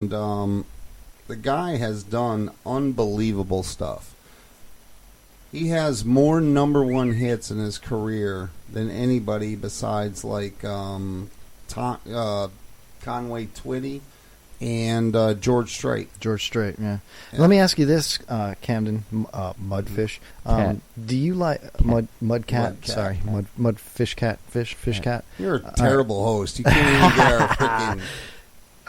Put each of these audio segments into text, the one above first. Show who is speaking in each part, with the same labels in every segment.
Speaker 1: And the guy has done unbelievable stuff. He has more number one hits in his career than anybody besides like Conway Twitty and George Strait.
Speaker 2: George Strait, yeah. Let me ask you this, Camden, Mudfish. Do you like Mudcat? Sorry,
Speaker 1: yeah.
Speaker 2: Mudfish cat, fish cat.
Speaker 1: You're a terrible host. You can't even get our freaking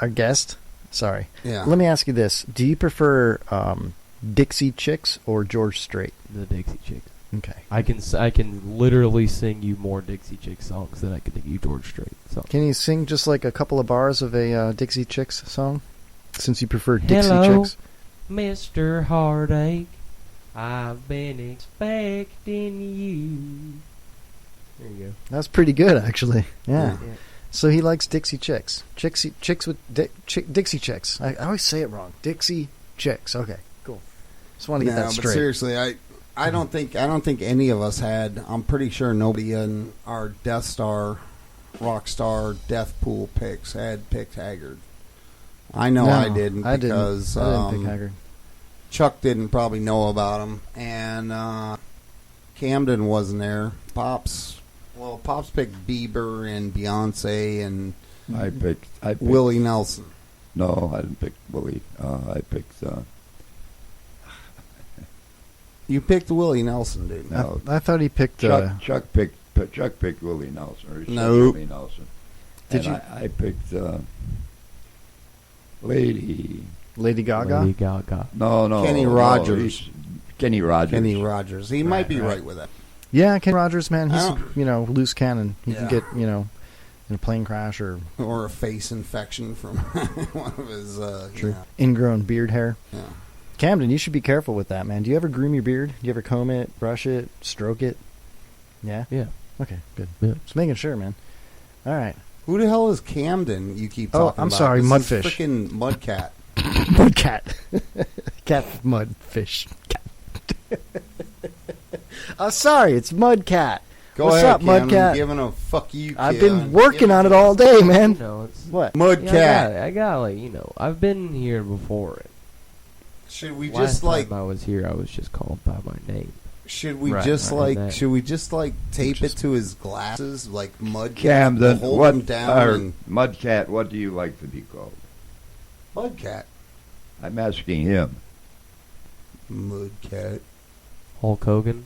Speaker 2: our guest. Sorry.
Speaker 1: Yeah.
Speaker 2: Let me ask you this: do you prefer Dixie Chicks or George Strait?
Speaker 3: The Dixie Chicks.
Speaker 2: Okay.
Speaker 3: I can literally sing you more Dixie Chicks songs than I can sing you George Strait songs.
Speaker 2: Can you sing just like a couple of bars of a Dixie Chicks song? Since you prefer Dixie
Speaker 3: Hello,
Speaker 2: Chicks.
Speaker 3: Mr. Heartache, I've been expecting you. There you go.
Speaker 2: That's pretty good, actually. Yeah.
Speaker 3: Yeah.
Speaker 2: So he likes Dixie Chicks. Chicks with Dixie Chicks. I always say it wrong. Dixie Chicks. Okay, cool. Just want to get that straight.
Speaker 1: But seriously, I don't think any of us had. I'm pretty sure nobody in our Death Star, Rockstar, Death Pool picks had picked Haggard. I know I didn't because
Speaker 2: I didn't pick Haggard.
Speaker 1: Chuck didn't probably know about him, and Camden wasn't there. Pops picked Bieber and Beyonce and
Speaker 4: I picked
Speaker 1: Willie Nelson.
Speaker 4: No, I didn't pick Willie. I picked.
Speaker 1: You picked Willie Nelson, didn't you?
Speaker 4: No,
Speaker 2: I thought he picked
Speaker 4: Chuck picked Willie Nelson. Or he said
Speaker 1: Nope.
Speaker 4: Willie Nelson.
Speaker 2: Did
Speaker 4: and
Speaker 2: you?
Speaker 4: I picked Lady.
Speaker 2: Lady Gaga.
Speaker 3: Lady Gaga.
Speaker 4: No.
Speaker 1: Kenny Rogers.
Speaker 4: Kenny Rogers.
Speaker 1: Kenny Rogers. He might be right with that.
Speaker 2: Yeah, Kenny Rogers, man. He's
Speaker 1: I don't-
Speaker 2: loose cannon. He can
Speaker 1: Yeah.
Speaker 2: get in a plane crash or
Speaker 1: Or a face infection from one of his
Speaker 2: True.
Speaker 1: Yeah.
Speaker 2: ingrown beard hair.
Speaker 1: Yeah.
Speaker 2: Camden, you should be careful with that, man. Do you ever groom your beard? Do you ever comb it, brush it, stroke it? Yeah?
Speaker 3: Yeah.
Speaker 2: Okay, good.
Speaker 3: Yeah.
Speaker 2: Just making sure, man. All right.
Speaker 1: Who the hell is Camden you keep
Speaker 2: Oh,
Speaker 1: talking
Speaker 2: I'm
Speaker 1: about?
Speaker 2: sorry,
Speaker 1: This
Speaker 2: Mudfish.
Speaker 1: is freaking Mudcat.
Speaker 2: Mudcat. Cat mudfish. Cat. Sorry, it's Mudcat.
Speaker 1: Go
Speaker 2: What's
Speaker 1: ahead,
Speaker 2: up,
Speaker 1: Camden.
Speaker 2: Mudcat?
Speaker 1: Giving a fuck you,
Speaker 2: I've
Speaker 1: kid.
Speaker 2: been working on it all day, man.
Speaker 3: It's
Speaker 2: What?
Speaker 1: Mudcat.
Speaker 3: I got I've been here before.
Speaker 1: Should we
Speaker 3: Last
Speaker 1: just like?
Speaker 3: time I was here, I was just called by my name.
Speaker 1: Should we
Speaker 2: Right,
Speaker 1: just
Speaker 3: right,
Speaker 1: like?
Speaker 3: that.
Speaker 1: Should we just like tape it to his glasses like Mudcat?
Speaker 4: Camden.
Speaker 1: Hold
Speaker 4: What?
Speaker 1: him down and
Speaker 4: Mudcat. What do you like to be called?
Speaker 1: Mudcat.
Speaker 4: I'm asking him.
Speaker 1: Mudcat.
Speaker 3: Hulk Hogan.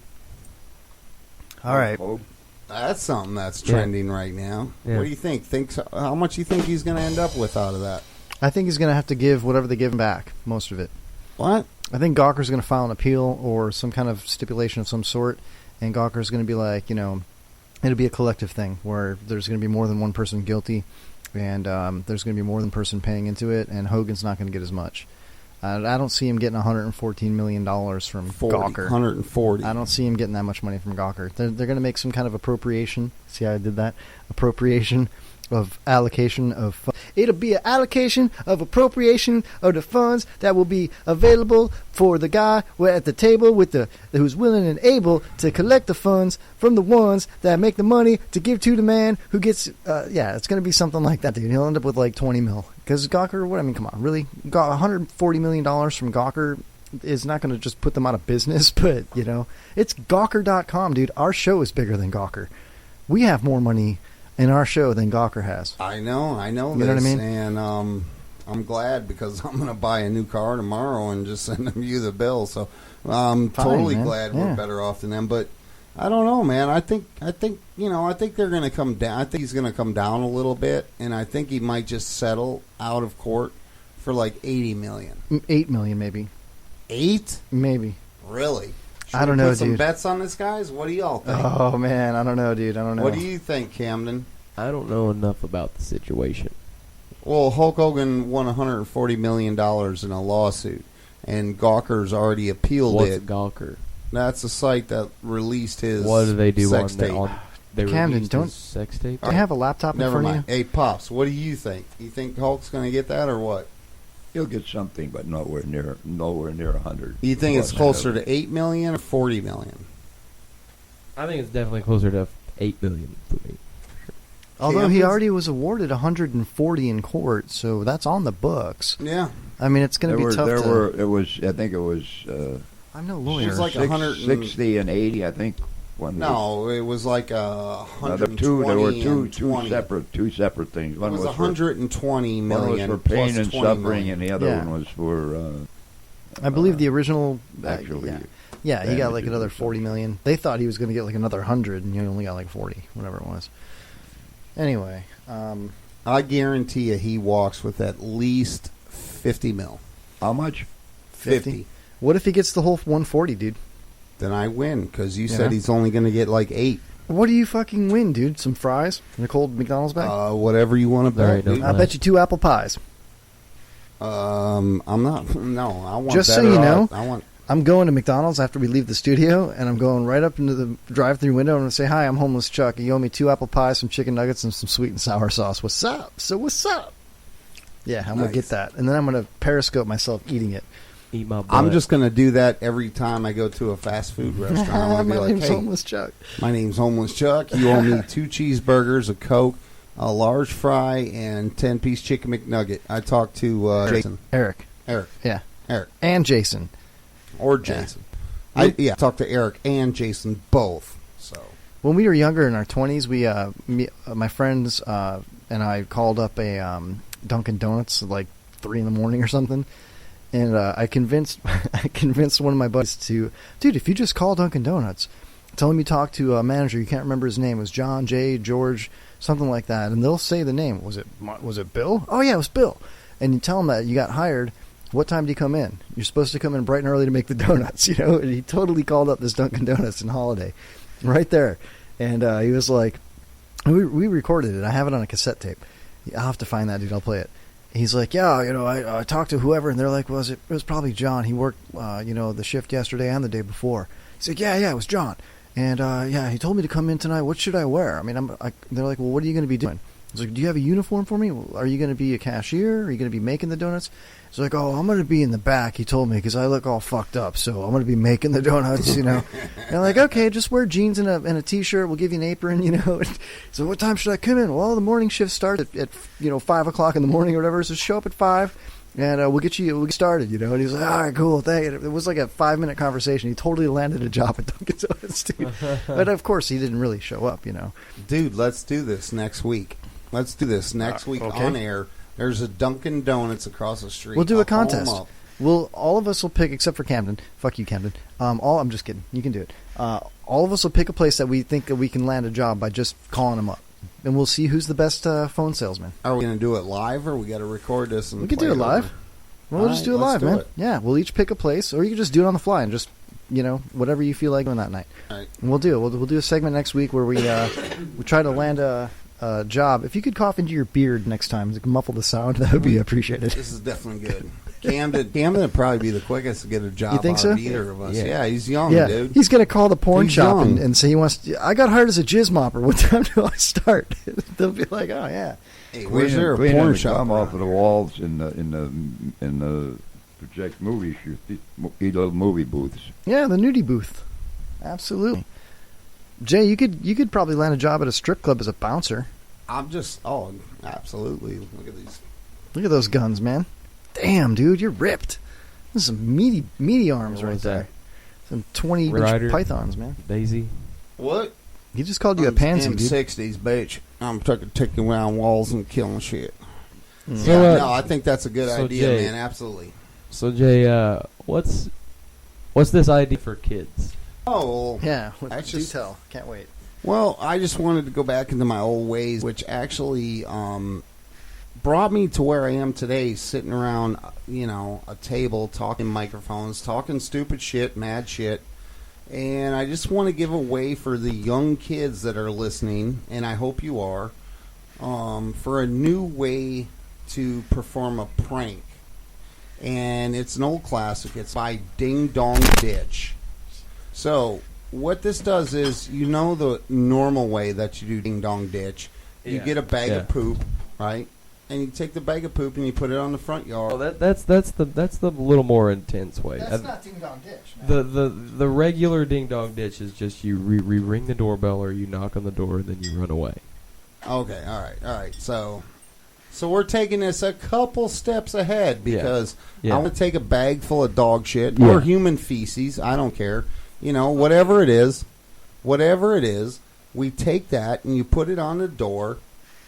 Speaker 2: All right.
Speaker 4: Oh,
Speaker 1: That's something that's
Speaker 3: Yeah.
Speaker 1: trending right now.
Speaker 3: Yeah.
Speaker 1: What do you think? How much do you think he's going to end up with out of that?
Speaker 2: I think he's going to have to give whatever they give him back, most of it.
Speaker 1: What?
Speaker 2: I think Gawker's going to file an appeal or some kind of stipulation of some sort, and Gawker's going to be like, it'll be a collective thing where there's going to be more than one person guilty, and there's going to be more than one person paying into it, and Hogan's not going to get as much. I don't see him getting $114 million from Gawker.
Speaker 1: 140.
Speaker 2: I don't see him getting that much money from Gawker. They're going to make some kind of appropriation. See how I did that? Appropriation of allocation of it'll be an allocation of appropriation of the funds that will be available for the guy at the table with who's willing and able to collect the funds from the ones that make the money to give to the man who gets it's going to be something like that, dude. He'll end up with like 20 mil because Gawker, come on, really, got $140 million from Gawker is not going to just put them out of business, but it's Gawker.com, dude. Our show is bigger than Gawker. We have more money in our show than Gawker has.
Speaker 1: I know
Speaker 2: You know
Speaker 1: this,
Speaker 2: what I mean?
Speaker 1: and I'm glad because I'm going to buy a new car tomorrow and just send them you the bill. So I'm totally
Speaker 2: man.
Speaker 1: glad
Speaker 2: Yeah.
Speaker 1: we're better off than them. But I don't know, man. I think they're going to come down. I think he's going to come down a little bit, and I think he might just settle out of court for like $80 million.
Speaker 2: $8 million, maybe.
Speaker 1: 8?
Speaker 2: Maybe.
Speaker 1: Really? Should
Speaker 2: I don't
Speaker 1: we
Speaker 2: know,
Speaker 1: put some
Speaker 2: dude.
Speaker 1: bets on this, guys? What do y'all think?
Speaker 2: Oh, man. I don't know, dude. I don't know.
Speaker 1: What do you think, Camden?
Speaker 3: I don't know enough about the situation.
Speaker 1: Well, Hulk Hogan won $140 million in a lawsuit, and Gawker's already appealed
Speaker 3: What's
Speaker 1: it.
Speaker 3: Gawker?
Speaker 1: That's a site that released his
Speaker 3: What do they do
Speaker 1: sex
Speaker 3: on
Speaker 1: tape.
Speaker 3: they
Speaker 2: Camden,
Speaker 3: released
Speaker 2: don't-
Speaker 3: his sex tape?
Speaker 2: Do you have a laptop in
Speaker 1: Never
Speaker 2: front
Speaker 1: mind.
Speaker 2: of you?
Speaker 1: Hey, Pops, what do you think? You think Hulk's going to get that or what?
Speaker 4: he'll get something, but nowhere near 100.
Speaker 1: You think it's closer to $8 million or $40 million?
Speaker 3: I think it's definitely closer to $8 million for me.
Speaker 2: Although he already was awarded 140 in court, so that's on the books.
Speaker 1: Yeah.
Speaker 2: I mean, it's going to be tough to...
Speaker 4: I think it was...
Speaker 2: I'm no lawyer.
Speaker 1: It was like
Speaker 4: 60 and 80, I think.
Speaker 1: No, it was like 120
Speaker 4: there were two separate things. One
Speaker 1: was 120 million.
Speaker 4: One was for pain and suffering,
Speaker 1: million.
Speaker 4: and the other one was for...
Speaker 2: I believe the original...
Speaker 4: actually...
Speaker 2: Yeah, he got like another 40 million. They thought he was going to get like another 100, and he only got like 40, whatever it was. Anyway,
Speaker 1: I guarantee you he walks with at least 50 mil.
Speaker 4: How much?
Speaker 1: 50.
Speaker 2: What if he gets the whole 140, dude?
Speaker 1: Then I win, because you said he's only going to get like 8.
Speaker 2: What do you fucking win, dude? Some fries and a cold McDonald's bag?
Speaker 1: Whatever you want to bet.
Speaker 3: Right,
Speaker 2: I bet you 2 apple pies.
Speaker 1: I'm not. No, I want.
Speaker 2: Just so you know,
Speaker 1: I want.
Speaker 2: I'm going to McDonald's after we leave the studio, and I'm going right up into the drive-through window and I'm going to say, "Hi, I'm Homeless Chuck. You owe me 2 apple pies, some chicken nuggets, and some sweet and sour sauce. What's up? So what's up?" Yeah, I'm going to get that, and then I'm going to periscope myself eating it.
Speaker 3: Eat my butt.
Speaker 1: I'm just going to do that every time I go to a fast food restaurant. I'm going to be like,
Speaker 2: name's
Speaker 1: "Hey,
Speaker 2: Homeless Chuck.
Speaker 1: My name's Homeless Chuck. You owe me 2 cheeseburgers, a Coke, a large fry, and 10-piece chicken McNugget." I talked to Jason.
Speaker 2: Eric.
Speaker 1: Yeah. Eric.
Speaker 2: And Jason.
Speaker 1: Or Jason. I talked to Eric and Jason both. So
Speaker 2: when we were younger in our 20s, my friends and I called up a Dunkin' Donuts at like 3 in the morning or something. And I convinced one of my buddies to, dude, if you just call Dunkin' Donuts, tell him you talked to a manager, you can't remember his name, it was John, Jay, George, something like that, and they'll say the name. Was it Bill? Oh yeah, it was Bill. And you tell him that you got hired. What time do you come in? You're supposed to come in bright and early to make the donuts, you know. And he totally called up this Dunkin' Donuts in Holiday, right there, and he was like, we recorded it. I have it on a cassette tape. I'll have to find that, dude. I'll play it. He's like, yeah, you know, I talked to whoever, and they're like, it was probably John. He worked, the shift yesterday and the day before. He's like, yeah, it was John. And, he told me to come in tonight. What should I wear? I mean, they're like, well, what are you going to be doing? I was like, do you have a uniform for me? Are you going to be a cashier? Are you going to be making the donuts? He's like, oh, I'm going to be in the back, he told me, because I look all fucked up, so I'm going to be making the donuts, you know. And I'm like, okay, just wear jeans and a T-shirt. We'll give you an apron, you know. So what time should I come in? Well, the morning shift starts at 5 o'clock in the morning or whatever, so show up at 5, and we'll get started, you know. And he's like, all right, cool, thank you. It was like a 5-minute conversation. He totally landed a job at Dunkin' Donuts, dude. But, of course, he didn't really show up, you know.
Speaker 1: Dude, let's do this next week. Let's do this next week on air. There's a Dunkin' Donuts across the street.
Speaker 2: We'll do a contest. All of us will pick, except for Camden. Fuck you, Camden. I'm just kidding. You can do it. All of us will pick a place that we think that we can land a job by just calling them up, and we'll see who's the best phone salesman.
Speaker 1: Are we going to do it live, or we got to record this? And
Speaker 2: we can do it live. We'll just do it live, man. Yeah, we'll each pick a place, or you can just do it on the fly and just whatever you feel like doing that night.
Speaker 1: All right.
Speaker 2: And we'll do it. We'll do a segment next week where we try to land a job. If you could cough into your beard next time, to muffle the sound, that would be appreciated.
Speaker 1: This is definitely good. Camden would probably be the quickest to get a job.
Speaker 2: You think so?
Speaker 1: Of either of us. Yeah, he's young, dude.
Speaker 2: He's gonna call the porn shop and say he wants. I got hired as a jizz mopper. What time do I start? They'll be like, oh yeah.
Speaker 1: Hey, where's there a porn shop?
Speaker 4: Come off of the walls in the project movie shoot, these little movie booths.
Speaker 2: Yeah, the nudie booth. Absolutely. Jay, you could probably land a job at a strip club as a bouncer.
Speaker 1: Absolutely. Look at these.
Speaker 2: Look at those guns, man. Damn, dude, you're ripped. There's some meaty arms right there. Some 20-inch pythons, man.
Speaker 3: Daisy.
Speaker 1: What?
Speaker 2: He just called you a pansy, dude.
Speaker 1: M60s, bitch. I'm taking around walls and killing shit.
Speaker 3: So,
Speaker 1: no, I think that's a good idea,
Speaker 3: Jay,
Speaker 1: man. Absolutely.
Speaker 3: So, Jay, what's this idea for kids?
Speaker 1: Oh,
Speaker 2: yeah. Do tell. Can't wait.
Speaker 1: Well, I just wanted to go back into my old ways, which actually brought me to where I am today, sitting around, a table, talking microphones, talking stupid shit, mad shit. And I just want to give away for the young kids that are listening, and I hope you are, for a new way to perform a prank. And it's an old classic. It's by Ding Dong Ditch. So what this does is, the normal way that you do Ding Dong Ditch. You get a bag of poop, right? And you take the bag of poop and you put it on the front yard.
Speaker 3: Well, that's the little more intense way.
Speaker 2: That's not Ding Dong Ditch, man.
Speaker 3: The regular Ding Dong Ditch is just you ring the doorbell or you knock on the door and then you run away.
Speaker 1: Okay, all right. So we're taking this a couple steps ahead because
Speaker 3: Yeah.
Speaker 1: I want to take a bag full of dog shit
Speaker 3: Yeah.
Speaker 1: or human feces. I don't care. Whatever it is, we take that and you put it on the door.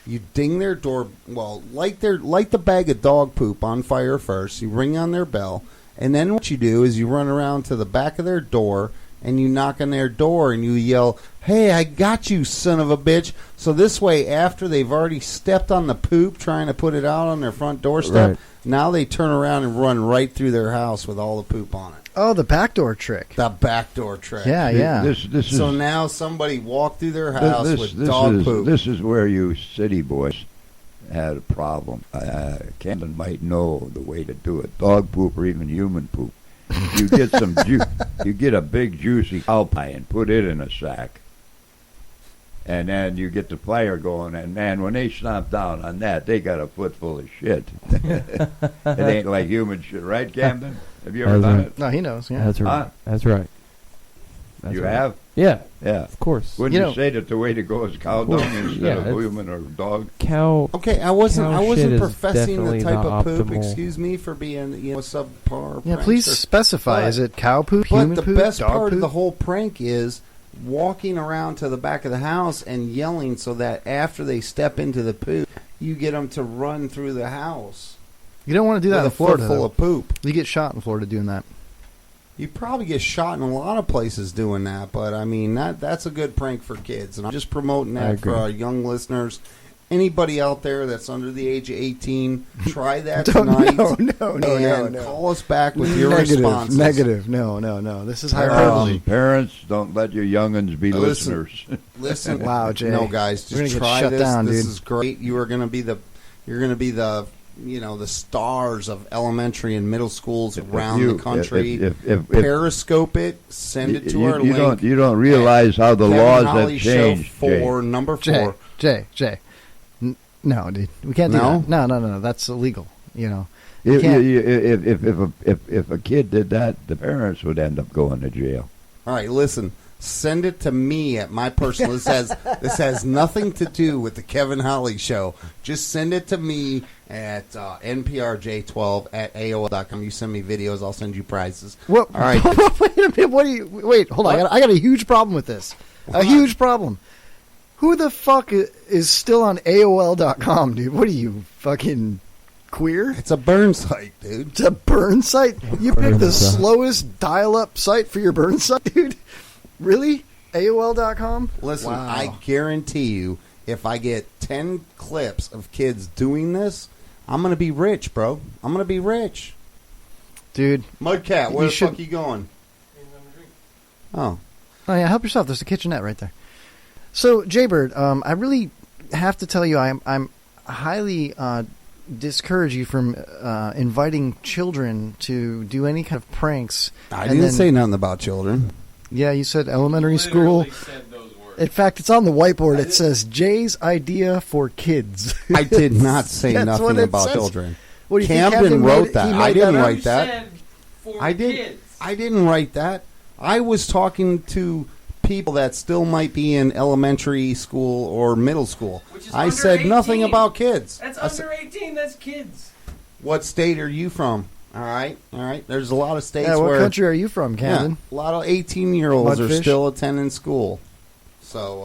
Speaker 1: You ding their door. Well, light the bag of dog poop on fire first. You ring on their bell, and then what you do is you run around to the back of their door and you knock on their door and you yell, "Hey, I got you, son of a bitch!" So this way, after they've already stepped on the poop, trying to put it out on their front doorstep,
Speaker 3: Right.
Speaker 1: now they turn around and run right through their house with all the poop on it.
Speaker 2: Oh, the backdoor trick.
Speaker 1: The backdoor trick.
Speaker 2: Yeah, yeah.
Speaker 4: This is
Speaker 1: So now somebody walked through their house with dog poop.
Speaker 4: This is where you city boys had a problem. Camden might know the way to do it. Dog poop or even human poop. You get some you get a big juicy cow pie and put it in a sack. And then you get the fire going, and man, when they stomp down on that, they got a foot full of shit. It ain't like human shit, right, Camden? Have you ever done it?
Speaker 2: No, he knows. Yeah.
Speaker 3: That's right.
Speaker 4: Huh?
Speaker 3: That's right. That's
Speaker 4: You
Speaker 3: right.
Speaker 4: have?
Speaker 3: Yeah,
Speaker 4: Yeah.
Speaker 3: of course.
Speaker 4: Wouldn't you say that the way to go is cow dung instead
Speaker 3: Yeah,
Speaker 4: of
Speaker 3: it's-
Speaker 4: human or dog?
Speaker 3: Cow.
Speaker 1: Okay, I wasn't
Speaker 3: Cow shit is
Speaker 1: professing the
Speaker 3: definitely
Speaker 1: type
Speaker 3: not
Speaker 1: of poop.
Speaker 3: optimal.
Speaker 1: Excuse me for being subpar.
Speaker 2: Yeah,
Speaker 1: prankster.
Speaker 2: please specify.
Speaker 1: But-
Speaker 2: Is it cow poop,
Speaker 1: But
Speaker 2: human
Speaker 1: the
Speaker 2: poop,
Speaker 1: best
Speaker 2: dog
Speaker 1: part
Speaker 2: poop?
Speaker 1: of the whole prank is walking around to the back of the house and yelling so that after they step into the poop, you get them to run through the house.
Speaker 2: You don't want to do that
Speaker 1: with
Speaker 2: in
Speaker 1: a
Speaker 2: Florida.
Speaker 1: foot full
Speaker 2: though.
Speaker 1: of poop.
Speaker 2: You get shot in Florida doing that.
Speaker 1: You probably get shot in a lot of places doing that, but I mean that's a good prank for kids, and I'm just promoting
Speaker 3: I
Speaker 1: that
Speaker 3: agree.
Speaker 1: for our young listeners. Anybody out there that's under the age of 18, try that
Speaker 2: Don't-
Speaker 1: tonight.
Speaker 2: no.
Speaker 1: Call us back with your
Speaker 2: Negative,
Speaker 1: responses.
Speaker 2: negative. No. This is
Speaker 1: Parents-
Speaker 2: hyperbole.
Speaker 4: Parents, don't let your youngins be
Speaker 1: Listen.
Speaker 4: listeners.
Speaker 1: Listen,
Speaker 2: Wow, Jay.
Speaker 1: No, guys,
Speaker 2: We're gonna
Speaker 1: just
Speaker 2: get
Speaker 1: try
Speaker 2: shut
Speaker 1: this.
Speaker 2: down,
Speaker 1: This
Speaker 2: dude.
Speaker 1: is great. You're going to be the the stars of elementary and middle schools around the country.
Speaker 4: If
Speaker 1: Periscope it, send it to our link.
Speaker 4: you don't realize how the
Speaker 1: Kevin
Speaker 4: laws
Speaker 1: Holly
Speaker 4: have
Speaker 1: Show
Speaker 4: changed.
Speaker 1: for number 4.
Speaker 2: Jay. No, dude. We can't do
Speaker 1: No?
Speaker 2: that. No. That's illegal. You know.
Speaker 4: Jay.
Speaker 2: can't-
Speaker 4: If a kid did that, the parents would end up going to jail.
Speaker 1: All right, listen. Send it to me at my personal. This has nothing to do with the Kevin Holly Show. Just send it to me at nprj12 at AOL.com. You send me videos, I'll send you prizes.
Speaker 2: What?
Speaker 1: All right.
Speaker 2: Wait a minute. Wait, hold on. I got a huge problem with this.
Speaker 1: What?
Speaker 2: A huge problem. Who the fuck is still on AOL.com, dude? What are you, fucking queer?
Speaker 1: It's a burn site, dude.
Speaker 2: It's a burn site? You picked
Speaker 3: Burn
Speaker 2: the
Speaker 3: site.
Speaker 2: slowest dial-up site for your burn site, dude? Really? AOL.com?
Speaker 1: Listen,
Speaker 2: Wow.
Speaker 1: I guarantee you, if I get 10 clips of kids doing this, I'm going to be rich, bro. I'm going to be rich.
Speaker 2: Dude.
Speaker 1: Mudcat, where
Speaker 2: You
Speaker 1: the
Speaker 2: should-
Speaker 1: fuck you going? Oh.
Speaker 2: Oh, yeah, help yourself. There's a kitchenette right there. So, Jaybird, I really have to tell you I'm highly discourage you from inviting children to do any kind of pranks.
Speaker 1: I
Speaker 2: And
Speaker 1: didn't
Speaker 2: then-
Speaker 1: say nothing about children.
Speaker 2: Yeah, you said elementary school.
Speaker 5: Said those words.
Speaker 2: In fact, it's on the whiteboard. It says Jay's idea for kids.
Speaker 1: I did not say
Speaker 2: That's
Speaker 1: nothing
Speaker 2: what it
Speaker 1: about
Speaker 2: says.
Speaker 1: children.
Speaker 2: What do you think
Speaker 1: Camden
Speaker 2: Camden made
Speaker 1: wrote
Speaker 2: it-
Speaker 1: that.
Speaker 2: he
Speaker 1: I
Speaker 2: made
Speaker 1: didn't
Speaker 2: that up?
Speaker 1: write that.
Speaker 5: Said for
Speaker 1: I did.
Speaker 5: kids.
Speaker 1: I didn't write that. I was talking to people that still might be in elementary school or middle school.
Speaker 5: Which is
Speaker 1: I
Speaker 5: under
Speaker 1: said nothing
Speaker 5: 18.
Speaker 1: about kids.
Speaker 5: That's
Speaker 1: I said,
Speaker 5: under 18. That's kids.
Speaker 1: what state are you from? All right. There's a lot of states
Speaker 2: Yeah, what
Speaker 1: where
Speaker 2: country are you from, Camden?
Speaker 1: a lot of 18-year-olds are
Speaker 2: Mudfish?
Speaker 1: still attending school. So,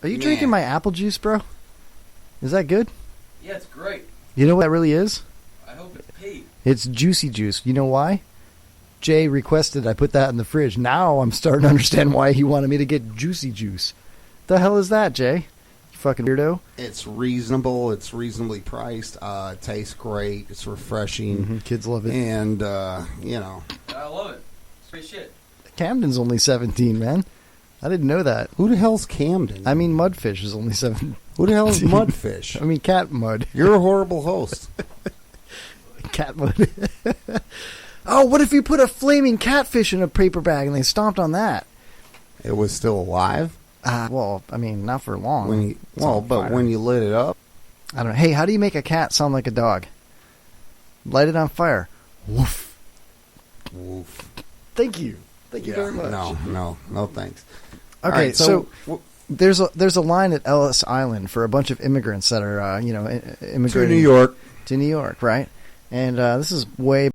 Speaker 2: Are you drinking my apple juice, bro? Is that good?
Speaker 5: Yeah, it's great.
Speaker 2: You know what that really is?
Speaker 5: I hope it's pee.
Speaker 2: It's juicy juice. You know why? Jay requested I put that in the fridge. Now I'm starting to understand why he wanted me to get juicy juice. The hell is that, Jay? You fucking weirdo.
Speaker 1: It's reasonable. It's reasonably priced. It tastes great. It's refreshing.
Speaker 2: Kids love it.
Speaker 1: And,
Speaker 5: I love it. It's great shit.
Speaker 2: Camden's only 17, man. I didn't know that.
Speaker 1: who the hell's Camden?
Speaker 2: I mean, Mudfish is only 7.
Speaker 1: Who the hell is Mudfish?
Speaker 2: I mean, Cat Mud.
Speaker 1: You're a horrible host.
Speaker 2: Cat Mud. Oh, what if you put a flaming catfish in a paper bag and they stomped on that?
Speaker 1: It was still alive?
Speaker 2: Well, I mean, not for long.
Speaker 1: When you,
Speaker 2: It's on
Speaker 1: but
Speaker 2: fire.
Speaker 1: when you lit it up,
Speaker 2: I don't know. Hey, how do you make a cat sound like a dog? Light it on fire. Woof.
Speaker 1: woof.
Speaker 2: Thank you. Thank you
Speaker 1: Yeah,
Speaker 2: very much.
Speaker 1: No, thanks.
Speaker 2: Okay,
Speaker 1: All right,
Speaker 2: so there's a line at Ellis Island for a bunch of immigrants that are immigrating
Speaker 1: To New York.
Speaker 2: to New York, right? And this is way